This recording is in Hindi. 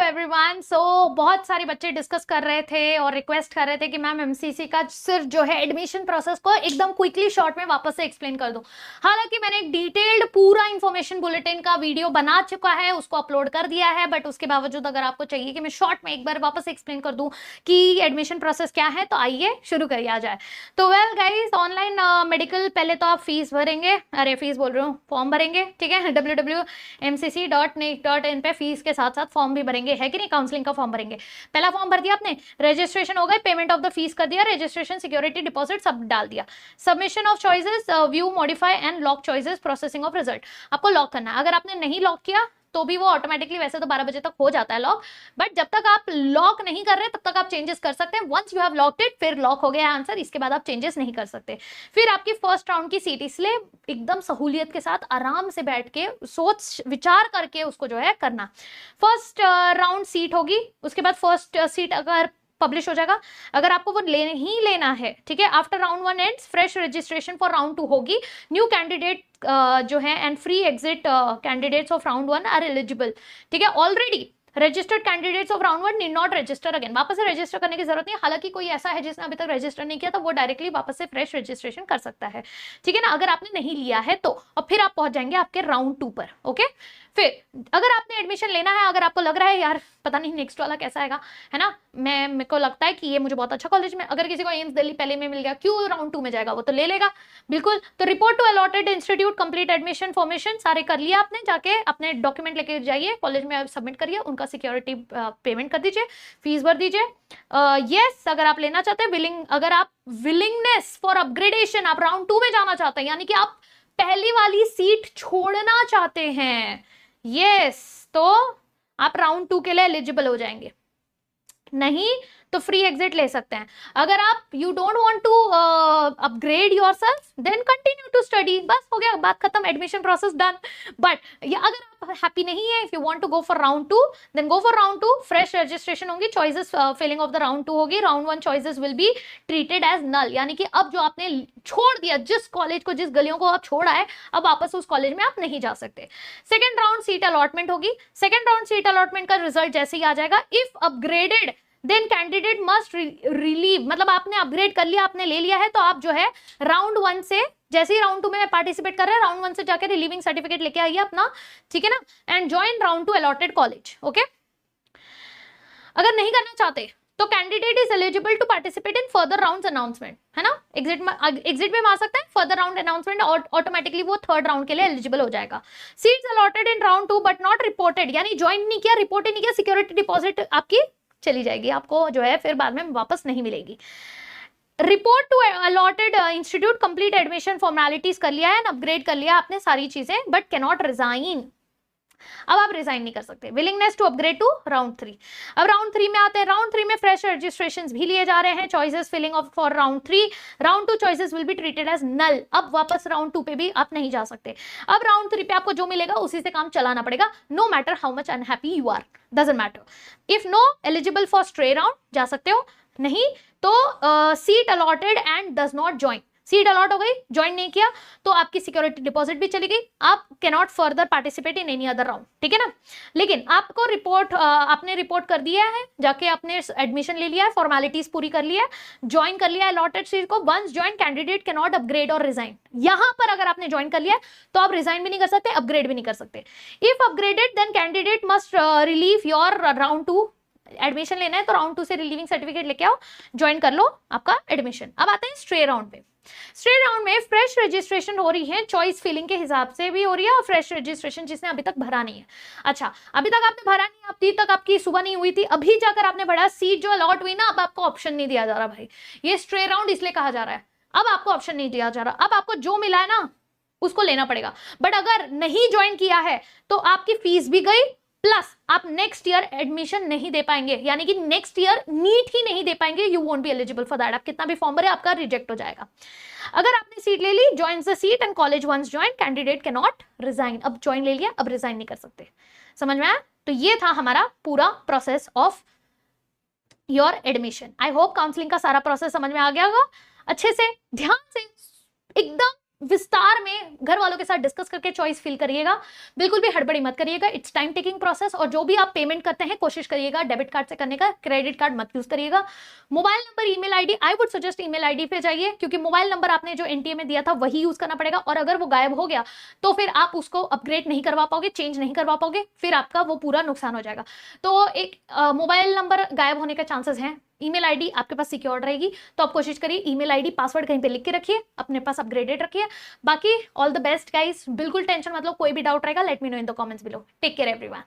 एवरीवन। बहुत सारे बच्चे डिस्कस कर रहे थे और रिक्वेस्ट कर रहे थे कि मैम एमसीसी का सिर्फ जो है एडमिशन प्रोसेस को एकदम क्विकली शॉर्ट में वापस से एक्सप्लेन कर दूं। हालांकि मैंने एक डिटेल्ड पूरा इंफॉर्मेशन बुलेटिन का वीडियो बना चुका है, उसको अपलोड कर दिया है, बट उसके बावजूद अगर आपको चाहिए कि मैं शॉर्ट में एक बार वापस एक्सप्लेन कर दूं कि एडमिशन प्रोसेस क्या है, तो आइए शुरू करिए आ जाए। तो वेल गाइज, ऑनलाइन मेडिकल पहले तो आप फीस भरेंगे, अरे फीस बोल रही हूँ, फॉर्म भरेंगे, ठीक है। www.mcc.nic.in पे फीस के साथ साथ फॉर्म भी भरेंगे, है कि नहीं। काउंसलिंग का फॉर्म भरेंगे, पहला फॉर्म भर दिया आपने, रजिस्ट्रेशन हो गए, पेमेंट ऑफ द फीस कर दिया, रजिस्ट्रेशन सिक्योरिटी डिपॉजिट सब डाल दिया, submission of choices, view modify and lock choices, processing of result. आपको लॉक करना है, अगर आपने नहीं लॉक किया तो भी वो ऑटोमेटिकली, वैसे तो 12 बजे तक हो जाता है लॉक, बट जब तक आप लॉक नहीं कर रहे तब तक आप चेंजेस कर सकते हैं। Once you have locked it, फिर लॉक हो गया आंसर, इसके बाद आप चेंजेस नहीं कर सकते। फिर आपकी फर्स्ट राउंड की सीट, इसलिए एकदम सहूलियत के साथ आराम से बैठ के सोच विचार करके उसको जो है करना। फर्स्ट राउंड सीट होगी, उसके बाद फर्स्ट सीट अगर पब्लिश हो जाएगा, अगर आपको वो ही लेना है, ठीक है। After round 1 ends, fresh registration for round 2 होगी। न्यू कैंडिडेट जो है and free exit candidates of round 1 are eligible, ठीक है। Already registered candidates of round 1 need not register again, वापस से रजिस्टर करने की जरूरत नहीं है। हालांकि कोई ऐसा है जिसने अभी तक रजिस्टर नहीं किया तो वो डायरेक्टली वापस से फ्रेश रजिस्ट्रेशन कर सकता है, ठीक है ना, अगर आपने नहीं लिया है तो। और फिर आप पहुंच जाएंगे आपके राउंड 2 पर, ओके। फिर अगर आपने एडमिशन लेना है, अगर आपको लग रहा है यार पता नहीं नेक्स्ट वाला कैसा आएगा, है ना, मेरे को लगता है कि ये मुझे बहुत अच्छा कॉलेज में, अगर किसी को एम्स दिल्ली पहले में मिल गया, क्यों राउंड 2 में जाएगा, वो तो ले लेगा बिल्कुल। तो report to allotted institute, complete admission formation सारे कर लिया आपने, जाके अपने डॉक्यूमेंट लेके जाइए कॉलेज में, सबमिट करिए, उनका सिक्योरिटी पेमेंट कर दीजिए, फीस भर दीजिए। यस, अगर आप लेना चाहते हैं अगर आप विलिंगनेस फॉर अपग्रेडेशन, आप राउंड 2 में जाना चाहते हैं, यानी कि आप पहली वाली सीट छोड़ना चाहते हैं, यस, तो आप राउंड 2 के लिए एलिजिबल हो जाएंगे। नहीं तो फ्री एग्जिट ले सकते हैं। अगर आप you don't want to upgrade yourself, then continue to study, बस हो गया, बात खत्म, एडमिशन प्रोसेस डन। बट अगर आप हैप्पी नहीं है, if you want to go for round 2, then go for round 2, fresh registration होगी, choices filling of the round 2 होगी, round 1 choices will be treated as null, यानी कि अब जो आपने छोड़ दिया, जिस कॉलेज को, जिस गलियों को आप छोड़ा है, अब वापस उस कॉलेज में आप नहीं जा सकते। सेकेंड राउंड सीट अलॉटमेंट होगी, सेकेंड राउंड सीट अलॉटमेंट का रिजल्ट जैसे ही आ जाएगा, if upgraded then candidate must relieve, मतलब आपने अपग्रेड कर लिया, आपने ले लिया है, तो आप जो है राउंड 1 से, जैसे ही राउंड 2 में पार्टिसिपेट कर रहे हैं, राउंड 1 से जाकर रिलीविंग सर्टिफिकेट लेके आइए अपना, ठीक है ना, and join round 2 allotted college, okay. अगर नहीं करना चाहते तो candidate is eligible to participate in further round announcement, है ना, एग्जिट में आ सकता है, फर्दर राउंड अनाउंसमेंट ऑटोमेटिकली वो थर्ड राउंड के लिए एलिजिबल हो जाएगा। Seats allotted in round 2 but not reported, यानी ज्वाइन नहीं किया, रिपोर्ट नहीं किया, सिक्योरिटी डिपॉजिट आपकी चली जाएगी, आपको जो है फिर बाद में वापस नहीं मिलेगी। Report to allotted institute, complete admission formalities कर लिया है, अपग्रेड कर लिया आपने सारी चीजें, बट कैन नॉट रिजाइन, अब आप रिजाइन नहीं कर सकते। Willingness to upgrade to round 3, अब राउंड 3 में आते हैं। राउंड 3 में फ्रेश रजिस्ट्रेशंस भी लिए जा रहे हैं, choices filling of for round 3, round 2 choices will be treated as null, अब वापस राउंड 2 पे भी आप नहीं जा सकते। अब राउंड 3 पे आपको जो मिलेगा उसी से काम चलाना पड़ेगा, no matter how much unhappy you are, doesn't matter. If no, eligible for stray round जा सकते हो, नहीं तो seat allotted and does not join, seat allot हो गई, ज्वाइन नहीं किया तो आपकी सिक्योरिटी डिपॉजिट भी चली गई, आप can not further participate in any other round, ठीक है ना। लेकिन आपको रिपोर्ट, आपने रिपोर्ट कर दिया है, जाके आपने एडमिशन ले लिया है, फॉर्मेलिटीज पूरी कर लिया है, ज्वाइन कर लिया है अलॉटेड सीट को, once join candidate can not upgrade और रिजाइन। यहां पर अगर आपने ज्वाइन कर लिया है तो आप रिजाइन भी नहीं कर सकते, अपग्रेड भी नहीं कर सकते। If upgraded then candidate must relieve your round 2, admission लेना है तो राउंड 2 से रिलीविंग सर्टिफिकेट लेके आओ, ज्वाइन कर लो आपका एडमिशन। अब आते हैं स्ट्रे राउंड पे। स्ट्रे राउंड में फ्रेश रजिस्ट्रेशन हो रही है, चॉइस फिलिंग के हिसाब से भी हो रही है, और फ्रेश रजिस्ट्रेशन जिसने अभी तक भरा नहीं है, अच्छा अभी तक आपने भरा नहीं, अभी तक आपकी सुबह नहीं हुई थी, अभी जाकर आपने भरा, सीट जो अलॉट हुई ना, अब आपको ऑप्शन नहीं दिया जा रहा भाई, ये स्ट्रे राउंड इसलिए कहा जा रहा है, अब आपको ऑप्शन नहीं दिया जा रहा, अब आपको जो मिला है ना उसको लेना पड़ेगा। बट अगर नहीं ज्वाइन किया है तो आपकी फीस भी गई, प्लस आप नेक्स्ट ईयर एडमिशन नहीं दे पाएंगे, यानी कि नेक्स्ट ईयर नीट ही नहीं दे पाएंगे, you won't be eligible for that, आप कितना भी फॉर्म भरे आपका रिजेक्ट हो जाएगा। अगर आपने सीट ले ली, join the seat and college once join, candidate can not resign, अब ज्वाइन ले लिया, अब रिजाइन नहीं कर सकते, समझ में आया। तो ये था हमारा पूरा process of your admission. I hope counselling का सारा प्रोसेस समझ में आ गया होगा, अच्छे से ध्यान से एकदम विस्तार में घर वालों के साथ डिस्कस करके चॉइस फिल करिएगा, बिल्कुल भी हड़बड़ी मत करिएगा, इट्स टाइम टेकिंग प्रोसेस। और जो भी आप पेमेंट करते हैं कोशिश करिएगा डेबिट कार्ड से करने का, क्रेडिट कार्ड मत यूज करिएगा। Mobile number, email ID, I would suggest email ID पे जाइए, क्योंकि मोबाइल नंबर आपने जो एनटीए में दिया था वही यूज करना पड़ेगा, और अगर वो गायब हो गया तो फिर आप उसको अपग्रेड नहीं करवा पाओगे, चेंज नहीं करवा पाओगे, फिर आपका वो पूरा नुकसान हो जाएगा। तो एक मोबाइल नंबर गायब होने के चांसेस हैं, ईमेल आईडी आपके पास सिक्योर्ड रहेगी, तो आप कोशिश करिए ईमेल आईडी पासवर्ड कहीं पे लिख के रखिए, अपने पास अपग्रेडेड रखिए। बाकी ऑल द बेस्ट गाइस, बिल्कुल टेंशन मतलब, कोई भी डाउट रहेगा let me know in the comments below. Take care everyone.